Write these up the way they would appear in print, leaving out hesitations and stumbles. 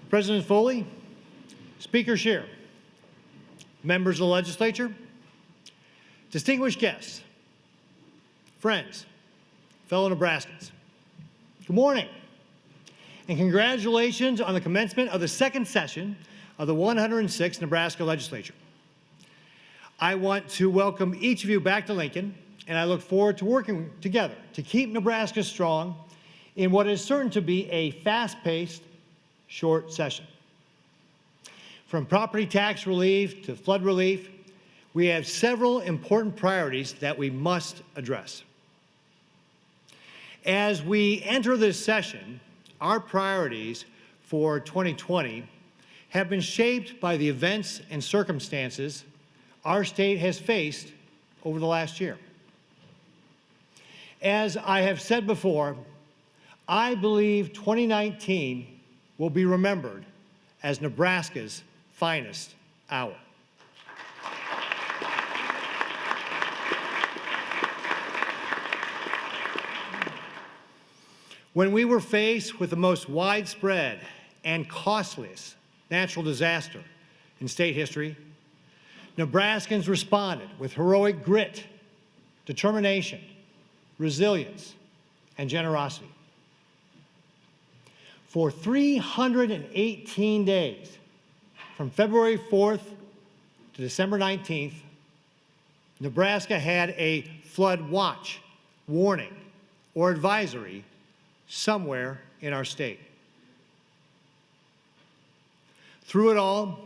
President Foley, Speaker Scheer, members of the legislature, distinguished guests, friends, fellow Nebraskans, good morning, and congratulations on the commencement of the second session of the 106th Nebraska Legislature. I want to welcome each of you back to Lincoln, and I look forward to working together to keep Nebraska strong in what is certain to be a fast-paced, short session. From property tax relief to flood relief, we have several important priorities that we must address. As we enter this session, our priorities for 2020 have been shaped by the events and circumstances our state has faced over the last year. As I have said before, I believe 2019 will be remembered as Nebraska's finest hour. When we were faced with the most widespread and costliest natural disaster in state history, Nebraskans responded with heroic grit, determination, resilience, and generosity. For 318 days, from February 4th to December 19th, Nebraska had a flood watch, warning, or advisory somewhere in our state. Through it all,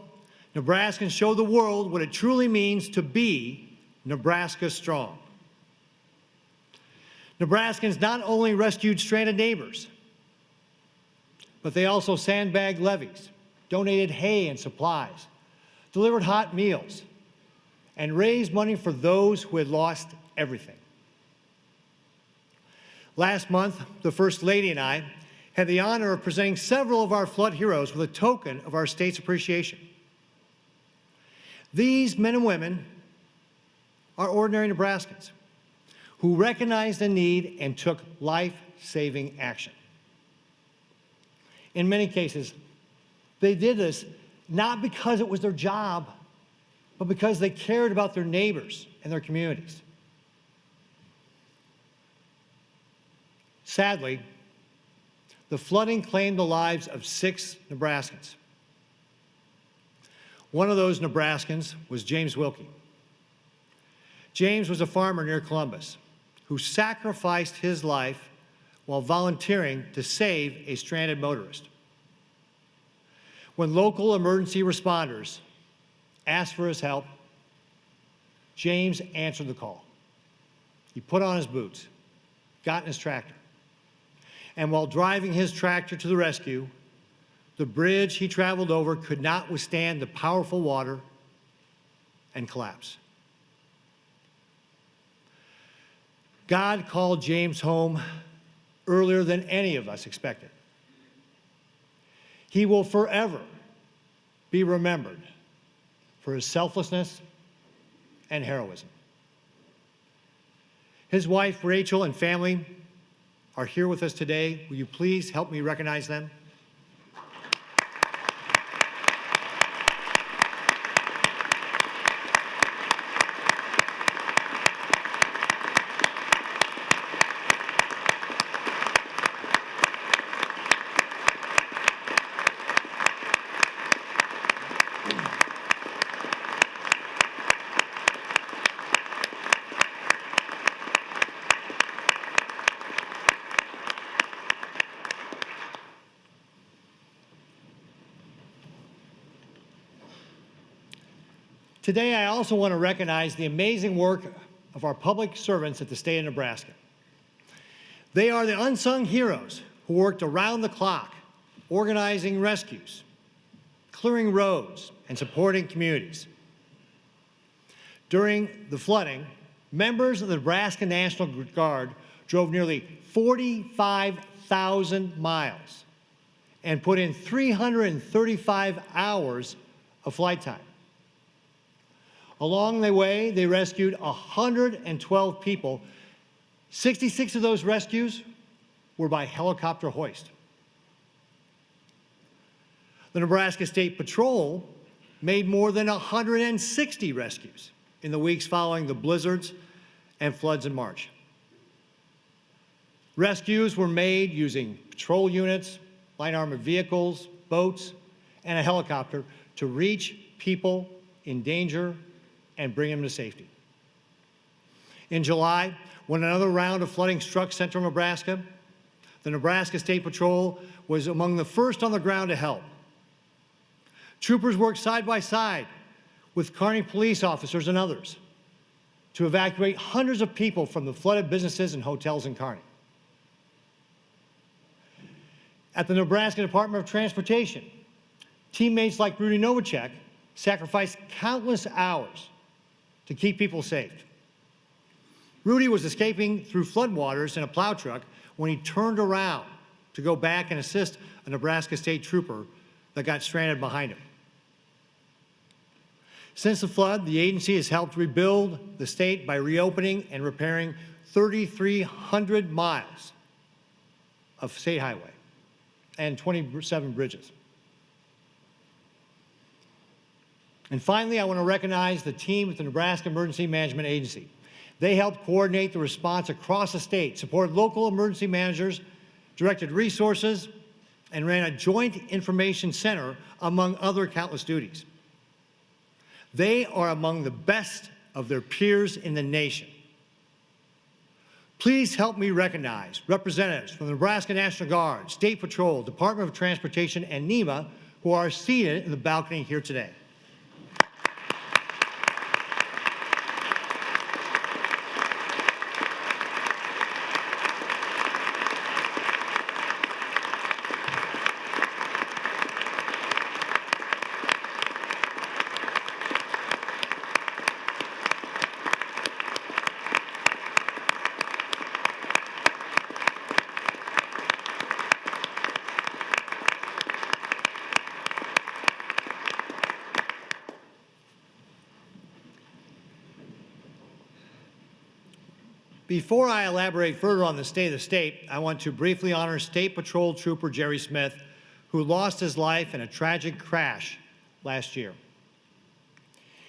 Nebraskans showed the world what it truly means to be Nebraska strong. Nebraskans not only rescued stranded neighbors, but they also sandbagged levees, donated hay and supplies, delivered hot meals, and raised money for those who had lost everything. Last month, the First Lady and I had the honor of presenting several of our flood heroes with a token of our state's appreciation. These men and women are ordinary Nebraskans who recognized the need and took life-saving action. In many cases, they did this not because it was their job, but because they cared about their neighbors and their communities. Sadly, the flooding claimed the lives of 6 Nebraskans. One of those Nebraskans was James Wilkie. James was a farmer near Columbus who sacrificed his life while volunteering to save a stranded motorist. When local emergency responders asked for his help, James answered the call. He put on his boots, got in his tractor, and while driving his tractor to the rescue, the bridge he traveled over could not withstand the powerful water and collapsed. God called James home earlier than any of us expected. He will forever be remembered for his selflessness and heroism. His wife, Rachel, and family are here with us today. Will you please help me recognize them? Today, I also want to recognize the amazing work of our public servants at the state of Nebraska. They are the unsung heroes who worked around the clock, organizing rescues, clearing roads, and supporting communities. During the flooding, members of the Nebraska National Guard drove nearly 45,000 miles and put in 335 hours of flight time. Along the way, they rescued 112 people. 66 of those rescues were by helicopter hoist. The Nebraska State Patrol made more than 160 rescues in the weeks following the blizzards and floods in March. Rescues were made using patrol units, light armored vehicles, boats, and a helicopter to reach people in danger and bring them to safety. In July, when another round of flooding struck central Nebraska, the Nebraska State Patrol was among the first on the ground to help. Troopers worked side by side with Kearney police officers and others to evacuate hundreds of people from the flooded businesses and hotels in Kearney. At the Nebraska Department of Transportation, teammates like Rudy Novacek sacrificed countless hours to keep people safe. Rudy was escaping through floodwaters in a plow truck when he turned around to go back and assist a Nebraska State trooper that got stranded behind him. Since the flood, the agency has helped rebuild the state by reopening and repairing 3,300 miles of state highway and 27 bridges. And finally, I want to recognize the team at the Nebraska Emergency Management Agency. They helped coordinate the response across the state, supported local emergency managers, directed resources, and ran a joint information center, among other countless duties. They are among the best of their peers in the nation. Please help me recognize representatives from the Nebraska National Guard, State Patrol, Department of Transportation, and NEMA who are seated in the balcony here today. Before I elaborate further on the state of the state, I want to briefly honor State Patrol Trooper Jerry Smith, who lost his life in a tragic crash last year.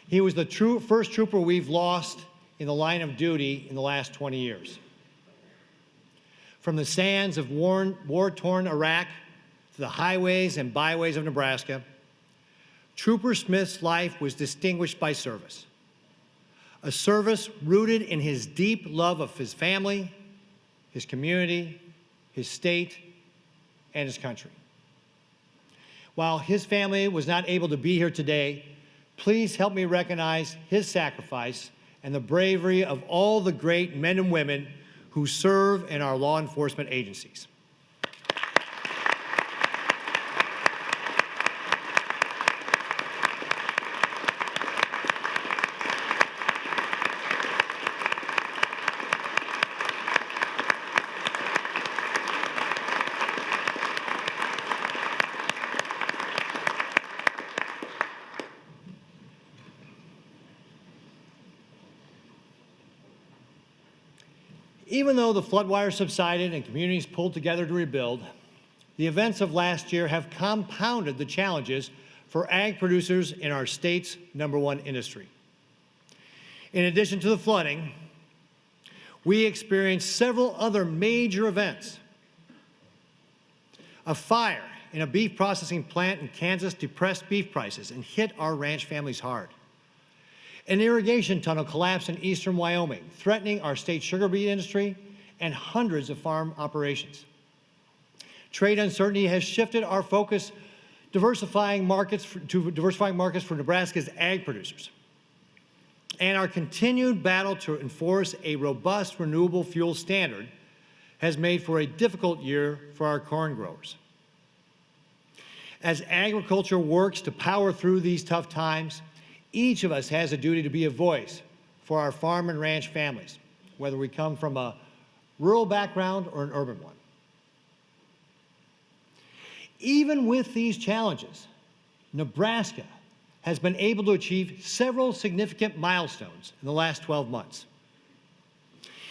He was the first trooper we've lost in the line of duty in the last 20 years. From the sands of war-torn Iraq to the highways and byways of Nebraska, Trooper Smith's life was distinguished by service. A service rooted in his deep love of his family, his community, his state, and his country. While his family was not able to be here today, please help me recognize his sacrifice and the bravery of all the great men and women who serve in our law enforcement agencies. Even though the floodwaters subsided and communities pulled together to rebuild, the events of last year have compounded the challenges for ag producers in our state's #1 industry. In addition to the flooding, we experienced several other major events. A fire in a beef processing plant in Kansas depressed beef prices and hit our ranch families hard. An irrigation tunnel collapsed in eastern Wyoming, threatening our state sugar beet industry and hundreds of farm operations. Trade uncertainty has shifted our focus diversifying markets for Nebraska's ag producers. And our continued battle to enforce a robust renewable fuel standard has made for a difficult year for our corn growers. As agriculture works to power through these tough times, each of us has a duty to be a voice for our farm and ranch families, whether we come from a rural background or an urban one. Even with these challenges, Nebraska has been able to achieve several significant milestones in the last 12 months.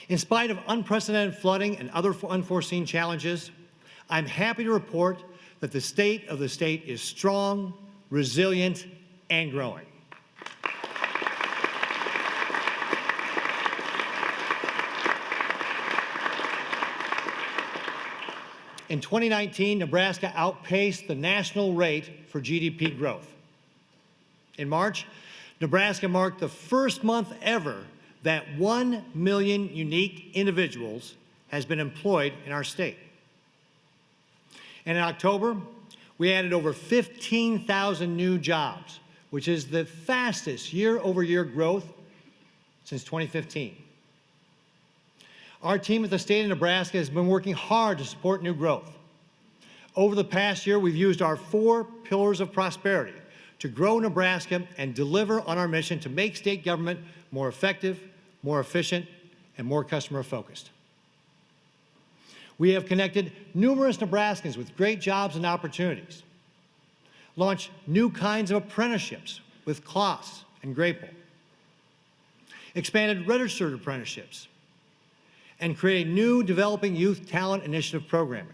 In spite of unprecedented flooding and other unforeseen challenges, I'm happy to report that the state of the state is strong, resilient, and growing. In 2019, Nebraska outpaced the national rate for GDP growth. In March, Nebraska marked the first month ever that 1 million unique individuals has been employed in our state. And in October, we added over 15,000 new jobs, which is the fastest year-over-year growth since 2015. Our team at the state of Nebraska has been working hard to support new growth. Over the past year, we've used our 4 pillars of prosperity to grow Nebraska and deliver on our mission to make state government more effective, more efficient, and more customer-focused. We have connected numerous Nebraskans with great jobs and opportunities, launched new kinds of apprenticeships with Kloss and Grapel, expanded registered apprenticeships, and created new Developing Youth Talent Initiative programming.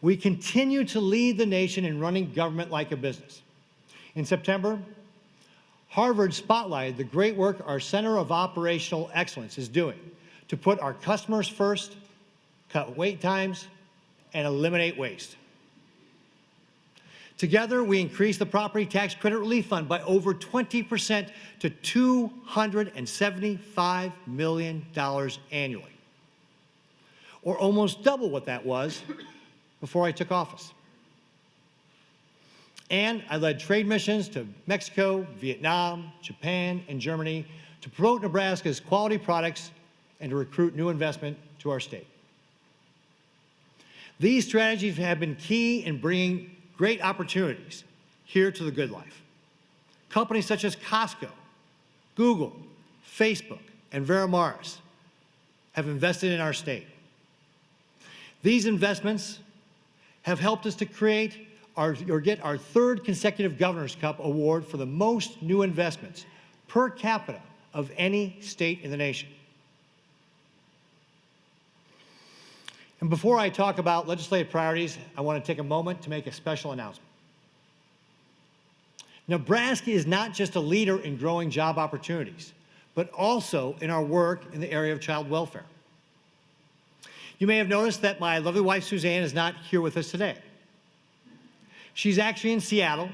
We continue to lead the nation in running government like a business. In September, Harvard spotlighted the great work our Center of Operational Excellence is doing to put our customers first, cut wait times, and eliminate waste. Together, we increased the property tax credit relief fund by over 20% to $275 million annually, or almost double what that was before I took office. And I led trade missions to Mexico, Vietnam, Japan, and Germany to promote Nebraska's quality products and to recruit new investment to our state. These strategies have been key in bringing great opportunities here to the good life. Companies such as Costco, Google, Facebook, and Veramaris have invested in our state. These investments have helped us to create get our 3rd consecutive Governor's Cup award for the most new investments per capita of any state in the nation. And before I talk about legislative priorities, I want to take a moment to make a special announcement. Nebraska is not just a leader in growing job opportunities, but also in our work in the area of child welfare. You may have noticed that my lovely wife, Suzanne, is not here with us today. She's actually in Seattle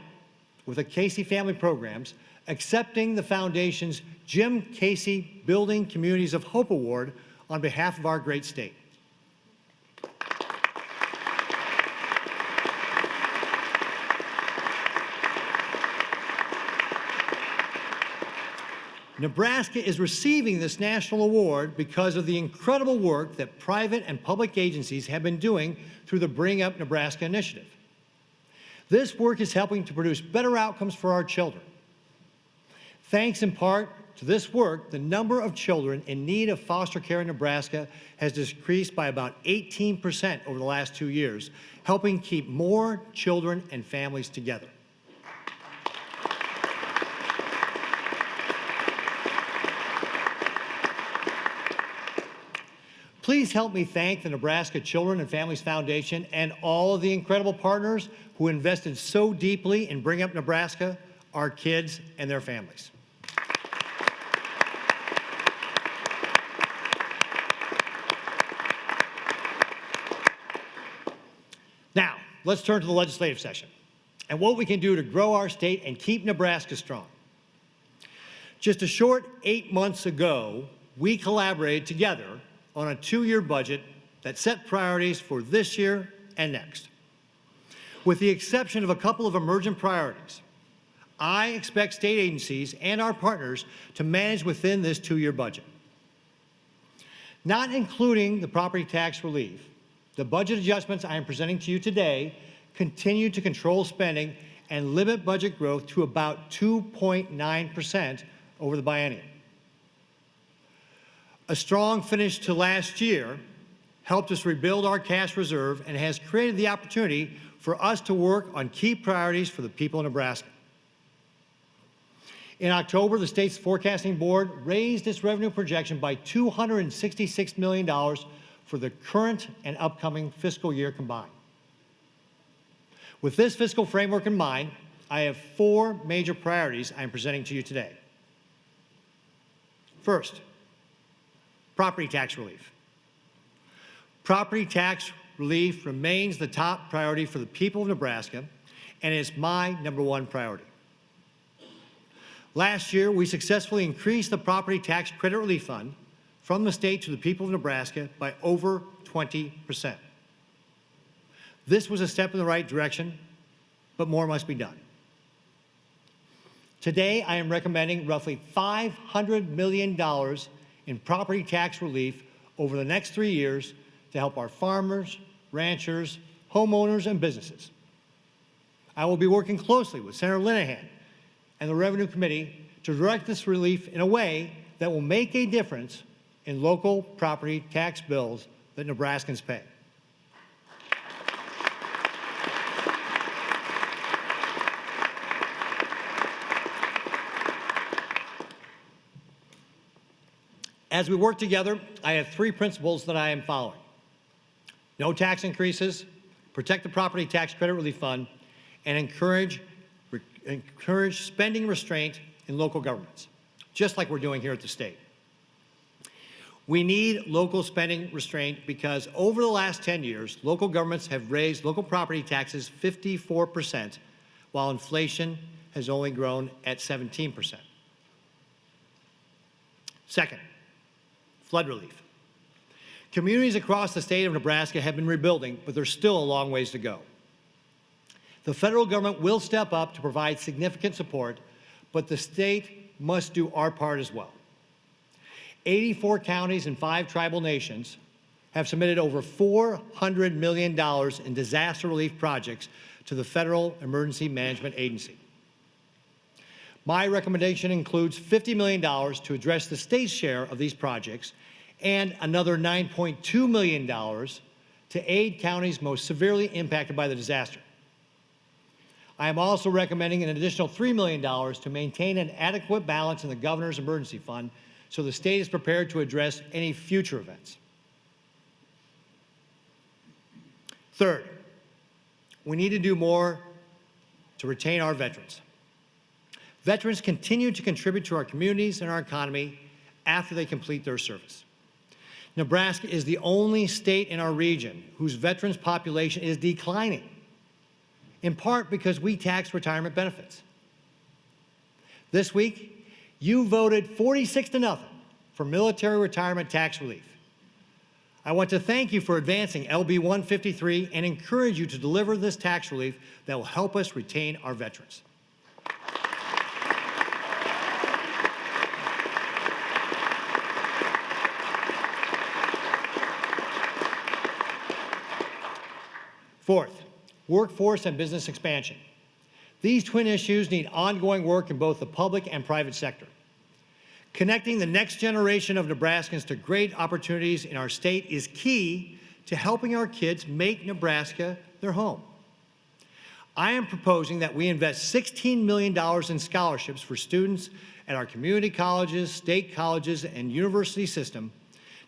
with the Casey Family Programs, accepting the Foundation's Jim Casey Building Communities of Hope Award on behalf of our great state. Nebraska is receiving this national award because of the incredible work that private and public agencies have been doing through the Bring Up Nebraska initiative. This work is helping to produce better outcomes for our children. Thanks in part to this work, the number of children in need of foster care in Nebraska has decreased by about 18% over the last 2 years, helping keep more children and families together. Please help me thank the Nebraska Children and Families Foundation and all of the incredible partners who invested so deeply in Bring Up Nebraska, our kids, and their families. Now, let's turn to the legislative session and what we can do to grow our state and keep Nebraska strong. Just a short 8 months ago, we collaborated together on a 2-year budget that set priorities for this year and next. With the exception of a couple of emergent priorities, I expect state agencies and our partners to manage within this 2-year budget. Not including the property tax relief, the budget adjustments I am presenting to you today continue to control spending and limit budget growth to about 2.9% over the biennium. A strong finish to last year helped us rebuild our cash reserve and has created the opportunity for us to work on key priorities for the people of Nebraska. In October, the state's forecasting board raised its revenue projection by $266 million for the current and upcoming fiscal year combined. With this fiscal framework in mind, I have 4 major priorities I am presenting to you today. First, property tax relief. Property tax relief remains the top priority for the people of Nebraska, and is my #1 priority. Last year, we successfully increased the property tax credit relief fund from the state to the people of Nebraska by over 20%. This was a step in the right direction, but more must be done. Today, I am recommending roughly $500 million in property tax relief over the next 3 years to help our farmers, ranchers, homeowners, and businesses. I will be working closely with Senator Linehan and the Revenue Committee to direct this relief in a way that will make a difference in local property tax bills that Nebraskans pay. As we work together, I have 3 principles that I am following. No tax increases, protect the property tax credit relief fund, and encourage spending restraint in local governments, just like we're doing here at the state. We need local spending restraint because over the last 10 years, local governments have raised local property taxes 54%, while inflation has only grown at 17%. Second, flood relief. Communities across the state of Nebraska have been rebuilding, but there's still a long ways to go. The federal government will step up to provide significant support, but the state must do our part as well. 84 counties and 5 tribal nations have submitted over $400 million in disaster relief projects to the Federal Emergency Management Agency. My recommendation includes $50 million to address the state's share of these projects and another $9.2 million to aid counties most severely impacted by the disaster. I am also recommending an additional $3 million to maintain an adequate balance in the Governor's Emergency Fund so the state is prepared to address any future events. Third, we need to do more to retain our veterans. Veterans continue to contribute to our communities and our economy after they complete their service. Nebraska is the only state in our region whose veterans population is declining, in part because we tax retirement benefits. This week, you voted 46-0 for military retirement tax relief. I want to thank you for advancing LB 153 and encourage you to deliver this tax relief that will help us retain our veterans. Fourth, workforce and business expansion. These twin issues need ongoing work in both the public and private sector. Connecting the next generation of Nebraskans to great opportunities in our state is key to helping our kids make Nebraska their home. I am proposing that we invest $16 million in scholarships for students at our community colleges, state colleges, and university system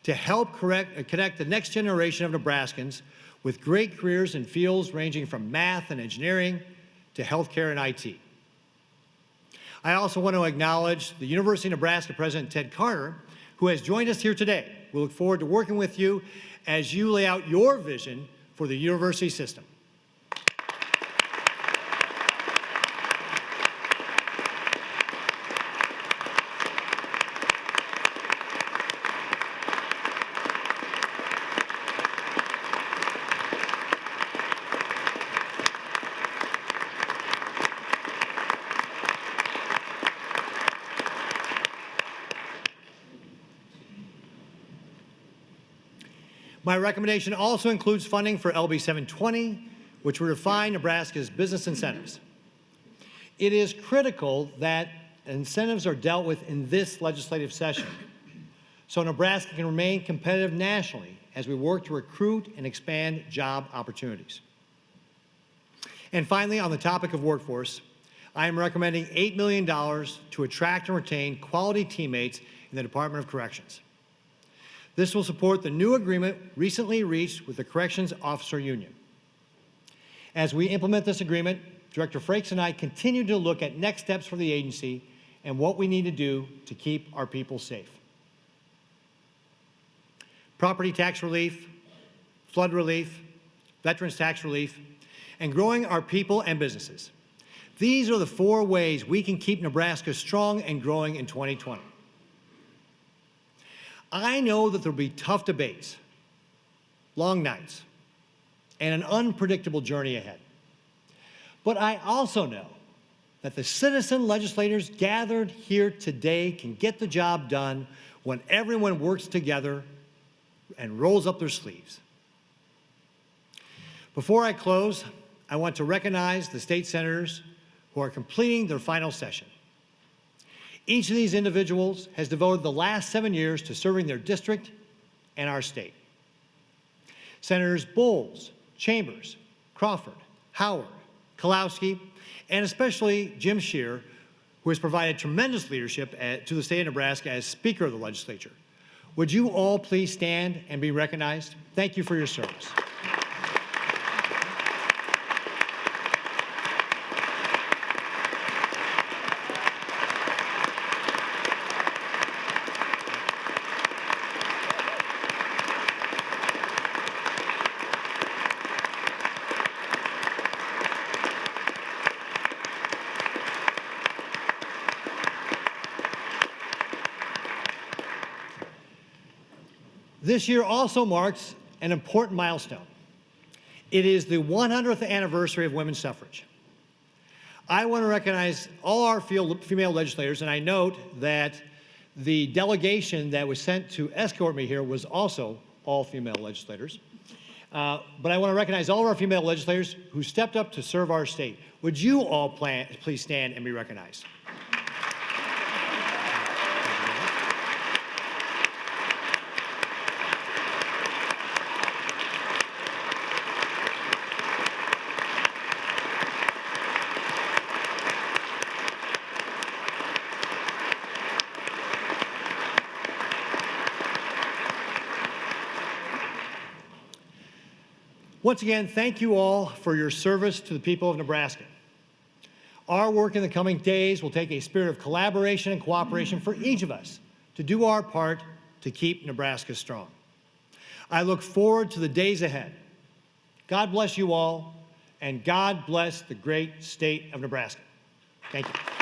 to help connect the next generation of Nebraskans with great careers in fields ranging from math and engineering to healthcare and IT. I also want to acknowledge the University of Nebraska President Ted Carter, who has joined us here today. We look forward to working with you as you lay out your vision for the university system. My recommendation also includes funding for LB 720, which will refine Nebraska's business incentives. It is critical that incentives are dealt with in this legislative session, so Nebraska can remain competitive nationally as we work to recruit and expand job opportunities. And finally, on the topic of workforce, I am recommending $8 million to attract and retain quality teammates in the Department of Corrections. This will support the new agreement recently reached with the Corrections Officer Union. As we implement this agreement, Director Frakes and I continue to look at next steps for the agency and what we need to do to keep our people safe. Property tax relief, flood relief, veterans tax relief, and growing our people and businesses. These are the 4 ways we can keep Nebraska strong and growing in 2020. I know that there will be tough debates, long nights, and an unpredictable journey ahead. But I also know that the citizen legislators gathered here today can get the job done when everyone works together and rolls up their sleeves. Before I close, I want to recognize the state senators who are completing their final session. Each of these individuals has devoted the last 7 years to serving their district and our state. Senators Bowles, Chambers, Crawford, Howard, Kalowski, and especially Jim Scheer, who has provided tremendous leadership to the state of Nebraska as Speaker of the Legislature. Would you all please stand and be recognized? Thank you for your service. This year also marks an important milestone. It is the 100th anniversary of women's suffrage. I want to recognize all our female legislators, and I note that the delegation that was sent to escort me here was also all female legislators. But I want to recognize all of our female legislators who stepped up to serve our state. Would you all please stand and be recognized? Once again, thank you all for your service to the people of Nebraska. Our work in the coming days will take a spirit of collaboration and cooperation for each of us to do our part to keep Nebraska strong. I look forward to the days ahead. God bless you all, and God bless the great state of Nebraska. Thank you.